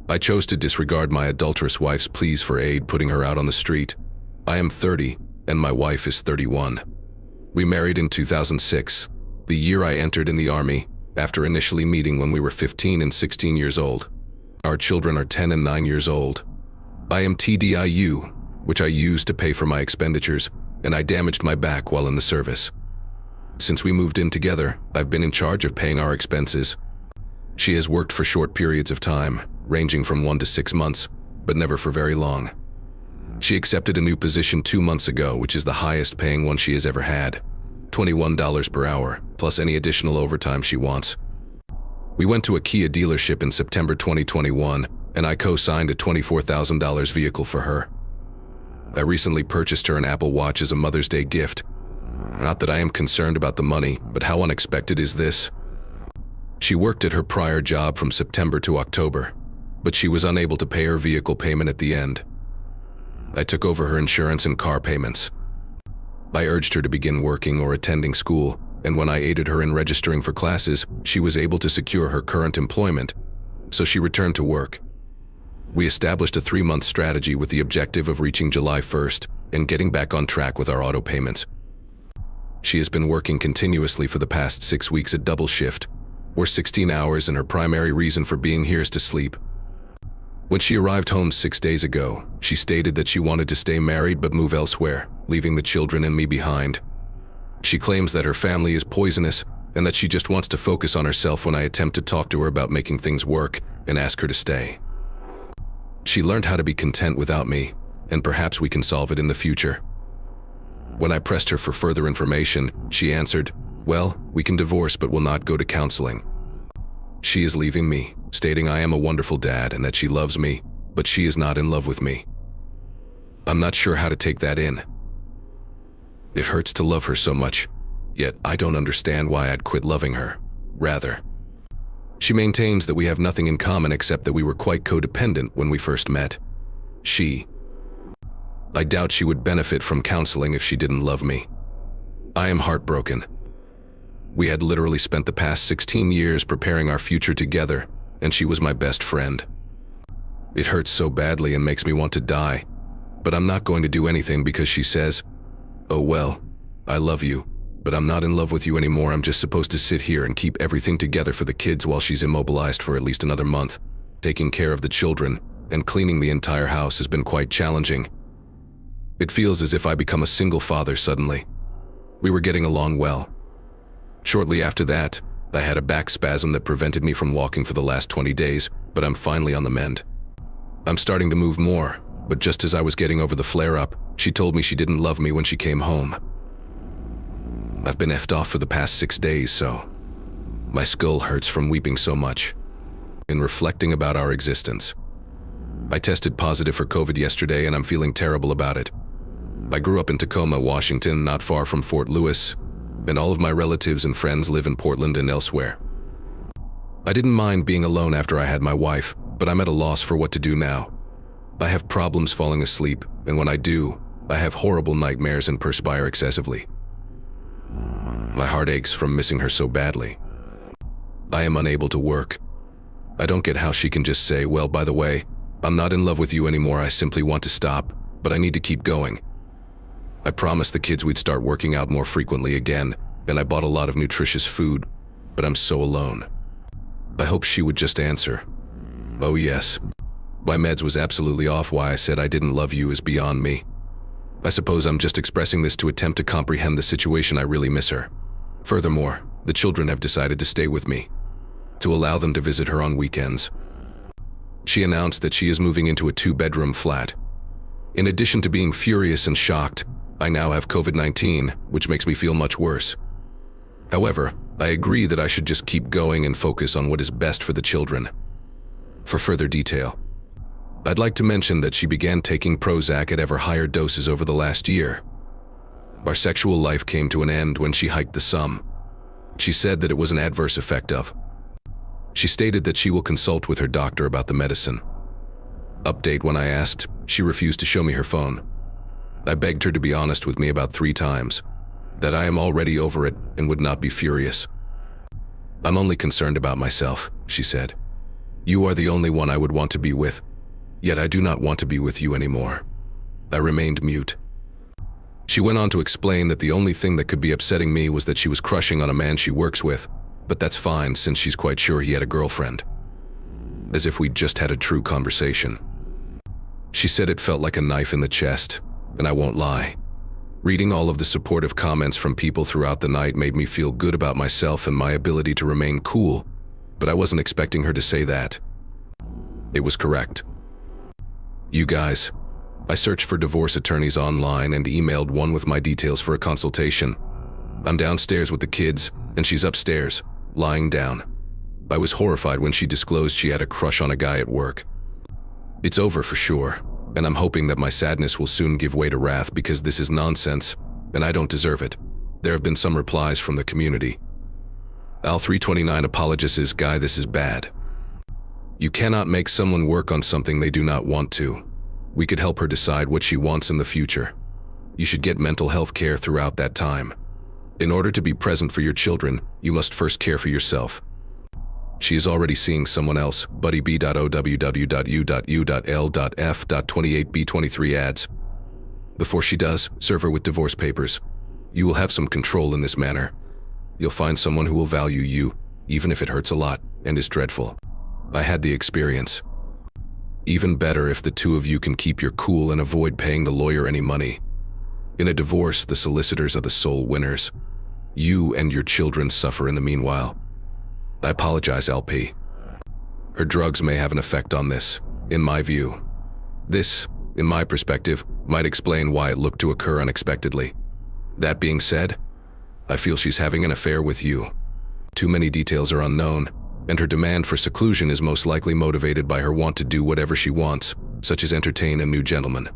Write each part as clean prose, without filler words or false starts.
I chose to disregard my adulterous wife's pleas for aid, putting her out on the street. I am 30, and my wife is 31. We married in 2006, the year I entered in the Army, after initially meeting when we were 15 and 16 years old. Our children are 10 and 9 years old. I am TDIU, which I used to pay for my expenditures, and I damaged my back while in the service. Since we moved in together, I've been in charge of paying our expenses. She has worked for short periods of time, ranging from 1 to 6 months, but never for very long. She accepted a new position 2 months ago, which is the highest paying one she has ever had, $21 per hour, plus any additional overtime she wants. We went to a Kia dealership in September 2021, and I co-signed a $24,000 vehicle for her. I recently purchased her an Apple Watch as a Mother's Day gift. Not that I am concerned about the money, but how unexpected is this? She worked at her prior job from September to October, but she was unable to pay her vehicle payment at the end. I took over her insurance and car payments. I urged her to begin working or attending school, and when I aided her in registering for classes, she was able to secure her current employment, so she returned to work. We established a 3-month strategy with the objective of reaching July 1st and getting back on track with our auto payments. She has been working continuously for the past 6 weeks at double shift, or 16 hours, and her primary reason for being here is to sleep. When she arrived home 6 days ago, she stated that she wanted to stay married but move elsewhere, leaving the children and me behind. She claims that her family is poisonous and that she just wants to focus on herself when I attempt to talk to her about making things work and ask her to stay. She learned how to be content without me, and perhaps we can solve it in the future. When I pressed her for further information, she answered, "Well, we can divorce but will not go to counseling." She is leaving me, stating I am a wonderful dad and that she loves me, but she is not in love with me. I'm not sure how to take that in. It hurts to love her so much, yet I don't understand why I'd quit loving her. Rather, she maintains that we have nothing in common except that we were quite codependent when we first met. I doubt she would benefit from counseling if she didn't love me. I am heartbroken. We had literally spent the past 16 years preparing our future together, and she was my best friend. It hurts so badly and makes me want to die, but I'm not going to do anything because she says, "Oh well, I love you, but I'm not in love with you anymore. I'm just supposed to sit here and keep everything together for the kids while she's immobilized for at least another month. Taking care of the children and cleaning the entire house has been quite challenging. It feels as if I become a single father suddenly. We were getting along well. Shortly after that, I had a back spasm that prevented me from walking for the last 20 days, but I'm finally on the mend. I'm starting to move more, but just as I was getting over the flare-up, she told me she didn't love me when she came home. I've been effed off for the past 6 days, so my skull hurts from weeping so much. In reflecting about our existence, I tested positive for COVID yesterday and I'm feeling terrible about it. I grew up in Tacoma, Washington, not far from Fort Lewis, and all of my relatives and friends live in Portland and elsewhere. I didn't mind being alone after I had my wife, but I'm at a loss for what to do now. I have problems falling asleep, and when I do, I have horrible nightmares and perspire excessively. My heart aches from missing her so badly. I am unable to work. I don't get how she can just say, "Well, by the way, I'm not in love with you anymore. I simply want to stop, but I need to keep going." I promised the kids we'd start working out more frequently again, and I bought a lot of nutritious food, but I'm so alone. I hope she would just answer, "Oh yes." My meds was absolutely off. Why I said I didn't love you is beyond me. I suppose I'm just expressing this to attempt to comprehend the situation. I really miss her. Furthermore, the children have decided to stay with me, to allow them to visit her on weekends. She announced that she is moving into a 2-bedroom flat. In addition to being furious and shocked, I now have COVID-19, which makes me feel much worse. However, I agree that I should just keep going and focus on what is best for the children. For further detail, I'd like to mention that she began taking Prozac at ever higher doses over the last year. Our sexual life came to an end when she hiked the sum. She said that it was an adverse effect of. She stated that she will consult with her doctor about the medicine. Update: when I asked, she refused to show me her phone. I begged her to be honest with me about 3 times, that I am already over it and would not be furious. "I'm only concerned about myself," she said. You are the only one I would want to be with, yet I do not want to be with you anymore." I remained mute. She went on to explain that the only thing that could be upsetting me was that she was crushing on a man she works with, but that's fine since she's quite sure he had a girlfriend. As if we'd just had a true conversation. She said it felt like a knife in the chest, and I won't lie. Reading all of the supportive comments from people throughout the night made me feel good about myself and my ability to remain cool, but I wasn't expecting her to say that. It was correct. You guys, I searched for divorce attorneys online and emailed one with my details for a consultation. I'm downstairs with the kids, and she's upstairs, lying down. I was horrified when she disclosed she had a crush on a guy at work. It's over for sure, and I'm hoping that my sadness will soon give way to wrath because this is nonsense, and I don't deserve it. There have been some replies from the community. Al329 apologizes, "Guy, this is bad. You cannot make someone work on something they do not want to. We could help her decide what she wants in the future. You should get mental health care throughout that time. In order to be present for your children, you must first care for yourself." She is already seeing someone else. Buddy B.O.W.W.U.U.L.F.28B23 adds, "Before she does, serve her with divorce papers. You will have some control in this manner. You'll find someone who will value you, even if it hurts a lot and is dreadful. I had the experience. Even better if the two of you can keep your cool and avoid paying the lawyer any money. In a divorce, the solicitors are the sole winners. You and your children suffer in the meanwhile. I apologize, LP. Her drugs may have an effect on this, in my view. This, in my perspective, might explain why it looked to occur unexpectedly. That being said, I feel she's having an affair with you. Too many details are unknown, and her demand for seclusion is most likely motivated by her want to do whatever she wants, such as entertain a new gentleman.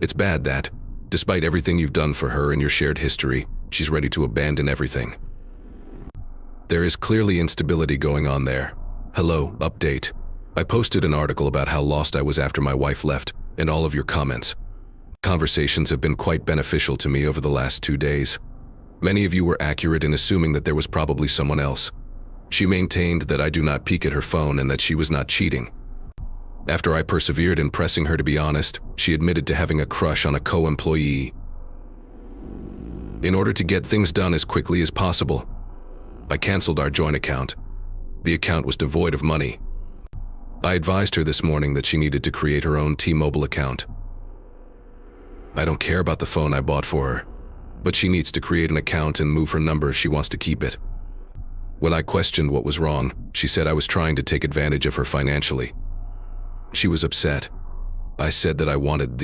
It's bad that, despite everything you've done for her and your shared history, she's ready to abandon everything. There is clearly instability going on there. Hello, update. I posted an article about how lost I was after my wife left, and all of your comments. Conversations have been quite beneficial to me over the last 2 days. Many of you were accurate in assuming that there was probably someone else. She maintained that I do not peek at her phone and that she was not cheating. After I persevered in pressing her to be honest, she admitted to having a crush on a co-employee. In order to get things done as quickly as possible, I canceled our joint account. The account was devoid of money. I advised her this morning that she needed to create her own T-Mobile account. I don't care about the phone I bought for her, but she needs to create an account and move her number if she wants to keep it. When I questioned what was wrong, she said I was trying to take advantage of her financially. She was upset. I said that I wanted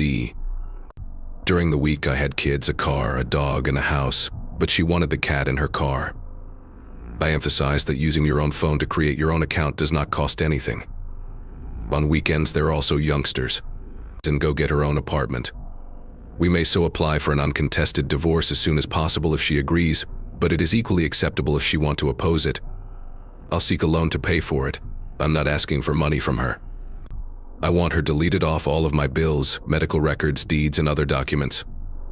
During the week I had kids, a car, a dog, and a house, but she wanted the cat in her car. I emphasized that using your own phone to create your own account does not cost anything. On weekends there are also youngsters. And go get her own apartment. We may so apply for an uncontested divorce as soon as possible if she agrees, but it is equally acceptable if she wants to oppose it. I'll seek a loan to pay for it. I'm not asking for money from her. I want her deleted off all of my bills, medical records, deeds, and other documents.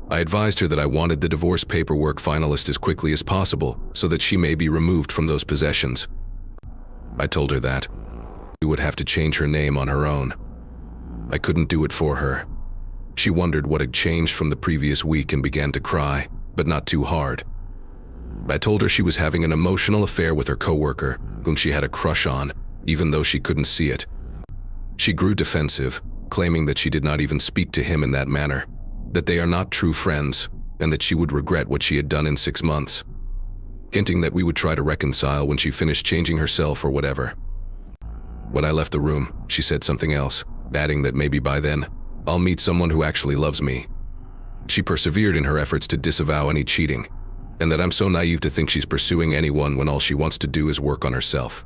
I advised her that I wanted the divorce paperwork finalized as quickly as possible so that she may be removed from those possessions. I told her that we would have to change her name on her own. I couldn't do it for her. She wondered what had changed from the previous week and began to cry, but not too hard. I told her she was having an emotional affair with her coworker, whom she had a crush on, even though she couldn't see it. She grew defensive, claiming that she did not even speak to him in that manner, that they are not true friends, and that she would regret what she had done in 6 months, hinting that we would try to reconcile when she finished changing herself or whatever. When I left the room, she said something else, adding that maybe by then, I'll meet someone who actually loves me. She persevered in her efforts to disavow any cheating, and that I'm so naive to think she's pursuing anyone when all she wants to do is work on herself.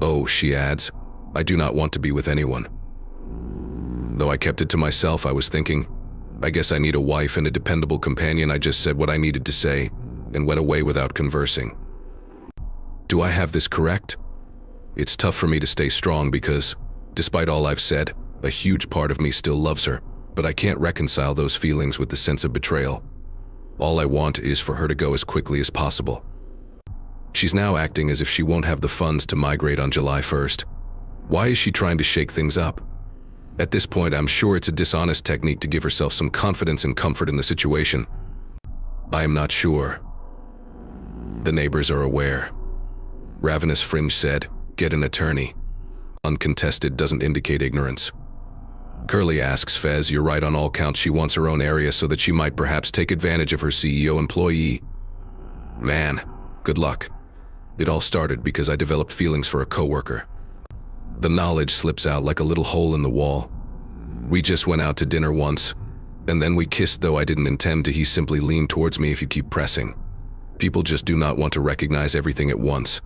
Oh, she adds, I do not want to be with anyone. Though I kept it to myself, I was thinking, I guess I need a wife and a dependable companion. I just said what I needed to say, and went away without conversing. Do I have this correct? It's tough for me to stay strong because, despite all I've said, a huge part of me still loves her, but I can't reconcile those feelings with the sense of betrayal. All I want is for her to go as quickly as possible. She's now acting as if she won't have the funds to migrate on July 1st. Why is she trying to shake things up? At this point, I'm sure it's a dishonest technique to give herself some confidence and comfort in the situation. I am not sure. The neighbors are aware. Ravenous Fringe said, "Get an attorney." Uncontested doesn't indicate ignorance. Curly asks Fez, "You're right on all counts. She wants her own area so that she might perhaps take advantage of her CEO employee." Man, good luck. It all started because I developed feelings for a coworker. The knowledge slips out like a little hole in the wall. We just went out to dinner once, and then we kissed, though I didn't intend to. He simply leaned towards me. If you keep pressing. People just do not want to recognize everything at once.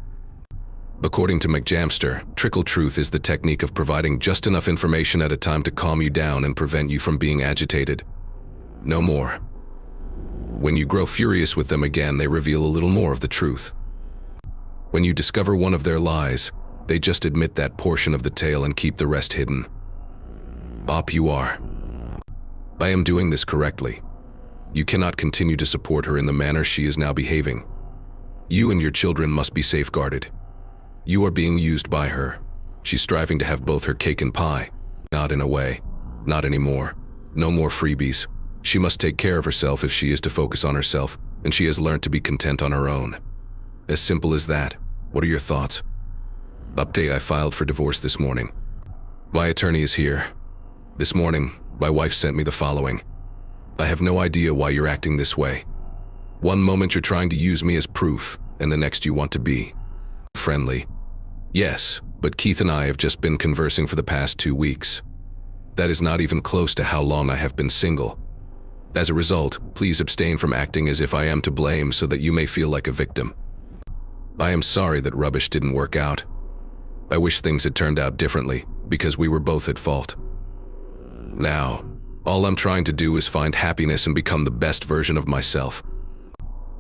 According to McJamster, trickle truth is the technique of providing just enough information at a time to calm you down and prevent you from being agitated. No more. When you grow furious with them again, they reveal a little more of the truth. When you discover one of their lies, they just admit that portion of the tale and keep the rest hidden. Op, you are. I am doing this correctly. You cannot continue to support her in the manner she is now behaving. You and your children must be safeguarded. You are being used by her. She's striving to have both her cake and pie. Not in a way. Not anymore. No more freebies. She must take care of herself if she is to focus on herself, and she has learned to be content on her own. As simple as that. What are your thoughts? Update: I filed for divorce this morning. My attorney is here. This morning, my wife sent me the following. I have no idea why you're acting this way. One moment you're trying to use me as proof, and the next you want to be friendly. Yes, but Keith and I have just been conversing for the past 2 weeks. That is not even close to how long I have been single. As a result, please abstain from acting as if I am to blame so that you may feel like a victim. I am sorry that rubbish didn't work out. I wish things had turned out differently, because we were both at fault. Now, all I'm trying to do is find happiness and become the best version of myself.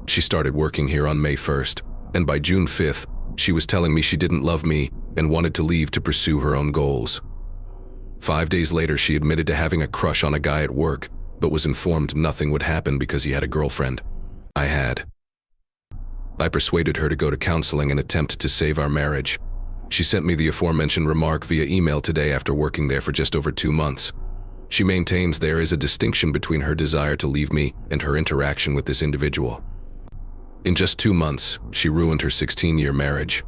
She started working here on May 1st, and by June 5th, she was telling me she didn't love me and wanted to leave to pursue her own goals. 5 days later, she admitted to having a crush on a guy at work, but was informed nothing would happen because he had a girlfriend. I persuaded her to go to counseling and attempt to save our marriage. She sent me the aforementioned remark via email today after working there for just over 2 months. She maintains there is a distinction between her desire to leave me and her interaction with this individual. In just 2 months, she ruined her 16-year marriage.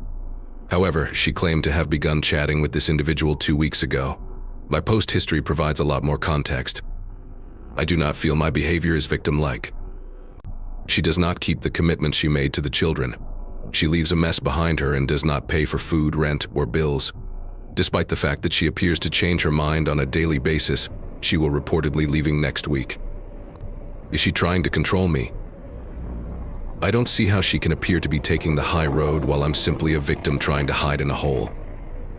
However, she claimed to have begun chatting with this individual 2 weeks ago. My post history provides a lot more context. I do not feel my behavior is victim-like. She does not keep the commitment she made to the children. She leaves a mess behind her and does not pay for food, rent, or bills. Despite the fact that she appears to change her mind on a daily basis, she will reportedly leaving next week. Is she trying to control me? I don't see how she can appear to be taking the high road while I'm simply a victim trying to hide in a hole.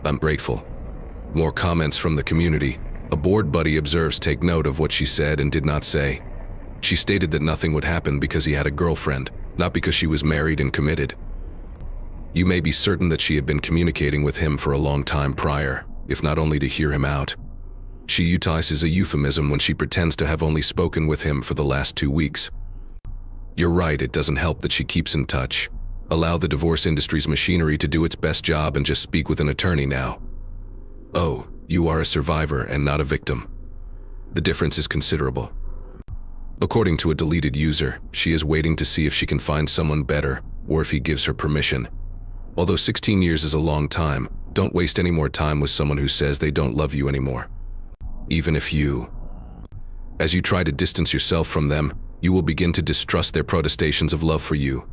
I'm grateful. More comments from the community. A board buddy observes take note of what she said and did not say. She stated that nothing would happen because he had a girlfriend, not because she was married and committed. You may be certain that she had been communicating with him for a long time prior, if not only to hear him out. She utilizes a euphemism when she pretends to have only spoken with him for the last 2 weeks. You're right, it doesn't help that she keeps in touch. Allow the divorce industry's machinery to do its best job and just speak with an attorney now. Oh, you are a survivor and not a victim. The difference is considerable. According to a deleted user, she is waiting to see if she can find someone better or if he gives her permission. Although 16 years is a long time, don't waste any more time with someone who says they don't love you anymore. Even if you. As you try to distance yourself from them, you will begin to distrust their protestations of love for you.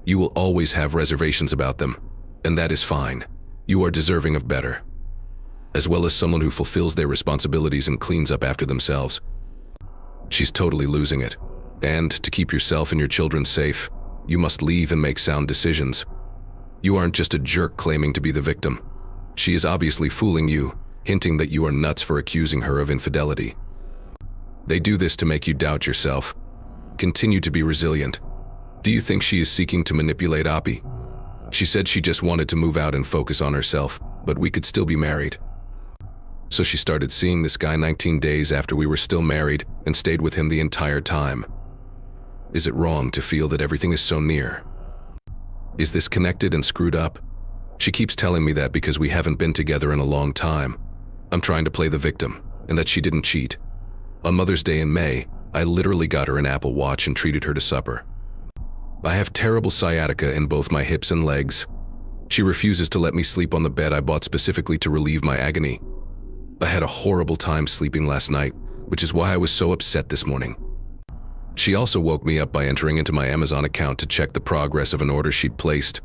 You will always have reservations about them, and that is fine. You are deserving of better. As well as someone who fulfills their responsibilities and cleans up after themselves. She's totally losing it. And to keep yourself and your children safe, you must leave and make sound decisions. You aren't just a jerk claiming to be the victim. She is obviously fooling you, hinting that you are nuts for accusing her of infidelity. They do this to make you doubt yourself. Continue to be resilient. Do you think she is seeking to manipulate Oppie? She said she just wanted to move out and focus on herself, but we could still be married. So she started seeing this guy 19 days after we were still married and stayed with him the entire time. Is it wrong to feel that everything is so near? Is this connected and screwed up? She keeps telling me that because we haven't been together in a long time. I'm trying to play the victim, and that she didn't cheat. On Mother's Day in May, I literally got her an Apple Watch and treated her to supper. I have terrible sciatica in both my hips and legs. She refuses to let me sleep on the bed I bought specifically to relieve my agony. I had a horrible time sleeping last night, which is why I was so upset this morning. She also woke me up by entering into my Amazon account to check the progress of an order she'd placed.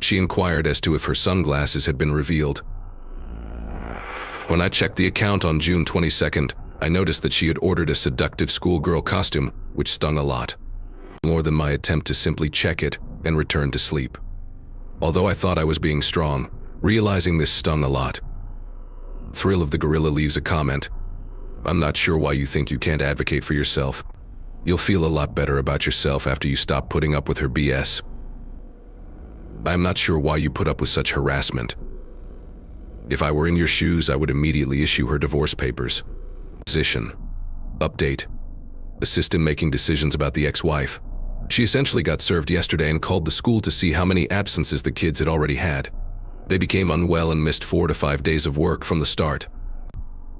She inquired as to if her sunglasses had been revealed. When I checked the account on June 22nd, I noticed that she had ordered a seductive schoolgirl costume, which stung a lot. More than my attempt to simply check it and return to sleep. Although I thought I was being strong, realizing this stung a lot. Thrill of the Gorilla leaves a comment. I'm not sure why you think you can't advocate for yourself. You'll feel a lot better about yourself after you stop putting up with her BS. I'm not sure why you put up with such harassment. If I were in your shoes, I would immediately issue her divorce papers. Position. Update. Assistant making decisions about the ex-wife. She essentially got served yesterday and called the school to see how many absences the kids had already had. They became unwell and missed 4 to 5 days of work from the start.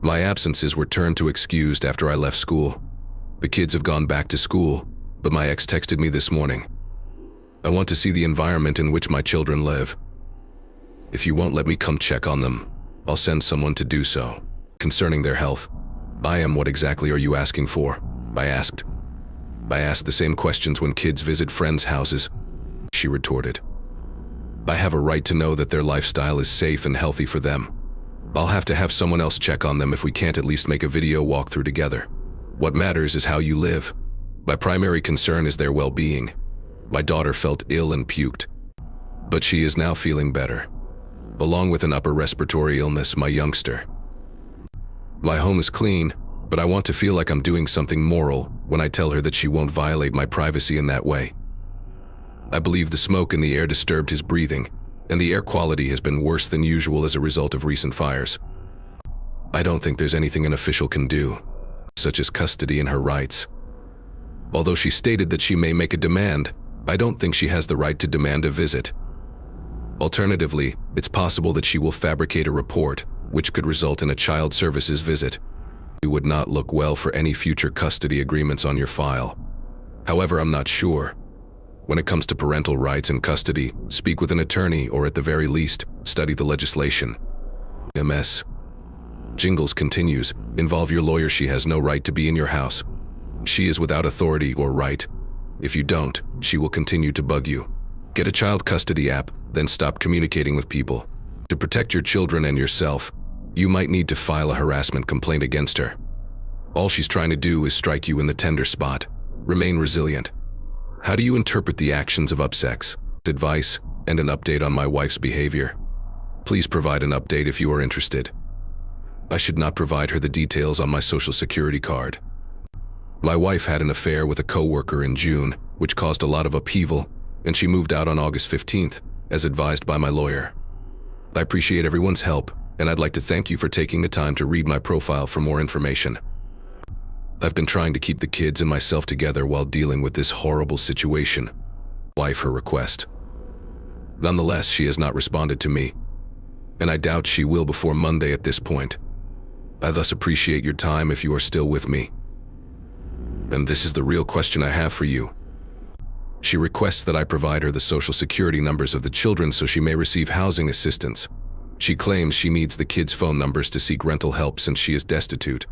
My absences were turned to excused after I left school. The kids have gone back to school, but my ex texted me this morning. I want to see the environment in which my children live. If you won't let me come check on them, I'll send someone to do so. Concerning their health, what exactly are you asking for? I asked. I ask the same questions when kids visit friends' houses, she retorted. I have a right to know that their lifestyle is safe and healthy for them. I'll have to have someone else check on them if we can't at least make a video walkthrough together. What matters is how you live. My primary concern is their well-being. My daughter felt ill and puked, but she is now feeling better, along with an upper respiratory illness, my youngster. My home is clean, but I want to feel like I'm doing something moral when I tell her that she won't violate my privacy in that way. I believe the smoke in the air disturbed his breathing, and the air quality has been worse than usual as a result of recent fires. I don't think there's anything an official can do, such as custody and her rights. Although she stated that she may make a demand, I don't think she has the right to demand a visit. Alternatively, it's possible that she will fabricate a report, which could result in a child services visit. It would not look well for any future custody agreements on your file. However, I'm not sure. When it comes to parental rights and custody, speak with an attorney or at the very least, study the legislation. MS. Jingles continues, involve your lawyer. She has no right to be in your house. She is without authority or right. If you don't, she will continue to bug you. Get a child custody app, then stop communicating with people. To protect your children and yourself, you might need to file a harassment complaint against her. All she's trying to do is strike you in the tender spot. Remain resilient. How do you interpret the actions of UpSex? Advice and an update on my wife's behavior. Please provide an update if you are interested. I should not provide her the details on my social security card. My wife had an affair with a coworker in June, which caused a lot of upheaval, and she moved out on August 15th, as advised by my lawyer. I appreciate everyone's help, and I'd like to thank you for taking the time to read my profile for more information. I've been trying to keep the kids and myself together while dealing with this horrible situation. Wife her request. Nonetheless, she has not responded to me, and I doubt she will before Monday at this point. I thus appreciate your time if you are still with me. And this is the real question I have for you. She requests that I provide her the social security numbers of the children so she may receive housing assistance. She claims she needs the kids' phone numbers to seek rental help since she is destitute.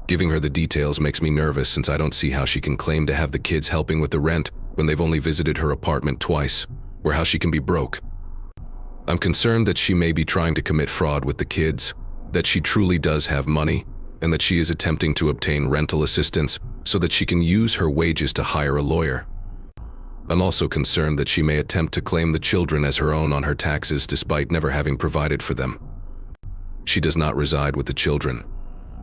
Giving her the details makes me nervous since I don't see how she can claim to have the kids helping with the rent when they've only visited her apartment twice, or how she can be broke. I'm concerned that she may be trying to commit fraud with the kids, that she truly does have money, and that she is attempting to obtain rental assistance so that she can use her wages to hire a lawyer. I'm also concerned that she may attempt to claim the children as her own on her taxes despite never having provided for them. She does not reside with the children.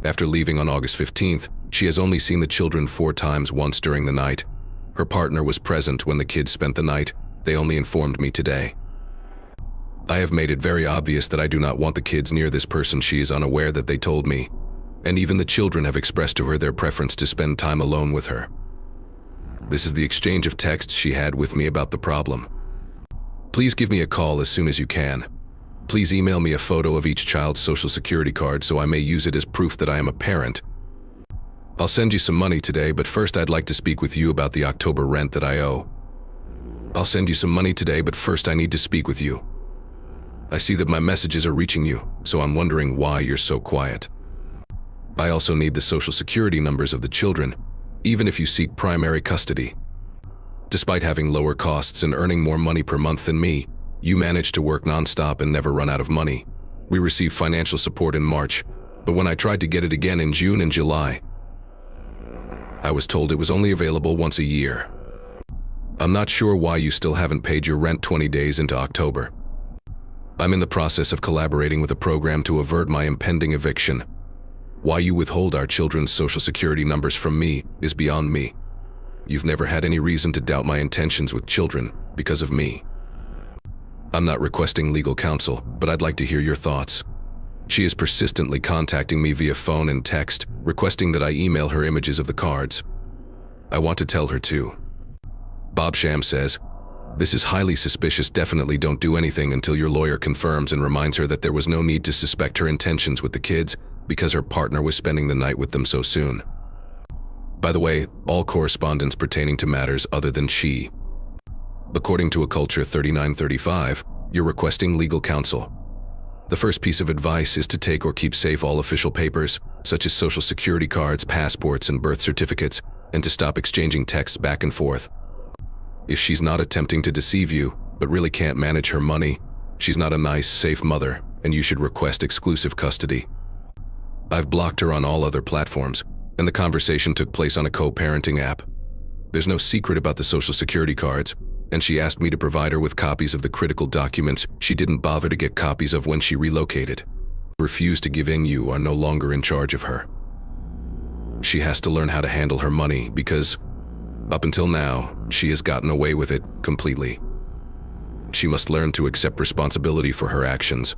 After leaving on August 15th, she has only seen the children 4 times, once during the night. Her partner was present when the kids spent the night. They only informed me today. I have made it very obvious that I do not want the kids near this person. She is unaware that they told me, and even the children have expressed to her their preference to spend time alone with her. This is the exchange of texts she had with me about the problem. Please give me a call as soon as you can. Please email me a photo of each child's social security card so I may use it as proof that I am a parent. I'll send you some money today, but first I'd like to speak with you about the October rent that I owe. I'll send you some money today, but first I need to speak with you. I see that my messages are reaching you, so I'm wondering why you're so quiet. I also need the social security numbers of the children, even if you seek primary custody. Despite having lower costs and earning more money per month than me, you manage to work nonstop and never run out of money. We received financial support in March, but when I tried to get it again in June and July, I was told it was only available once a year. I'm not sure why you still haven't paid your rent 20 days into October. I'm in the process of collaborating with a program to avert my impending eviction. Why you withhold our children's social security numbers from me is beyond me. You've never had any reason to doubt my intentions with children because of me. I'm not requesting legal counsel, but I'd like to hear your thoughts. She is persistently contacting me via phone and text, requesting that I email her images of the cards. I want to tell her to. Bob Sham says, "This is highly suspicious. Definitely don't do anything until your lawyer confirms and reminds her that there was no need to suspect her intentions with the kids because her partner was spending the night with them so soon. By the way, all correspondence pertaining to matters other than she. According to a Culture 3935, you're requesting legal counsel. The first piece of advice is to take or keep safe all official papers, such as social security cards, passports, and birth certificates, and to stop exchanging texts back and forth. If she's not attempting to deceive you, but really can't manage her money, she's not a nice, safe mother, and you should request exclusive custody. I've blocked her on all other platforms, and the conversation took place on a co-parenting app. There's no secret about the social security cards, and she asked me to provide her with copies of the critical documents she didn't bother to get copies of when she relocated. Refused to give in. You are no longer in charge of her. She has to learn how to handle her money because, up until now, she has gotten away with it completely. She must learn to accept responsibility for her actions.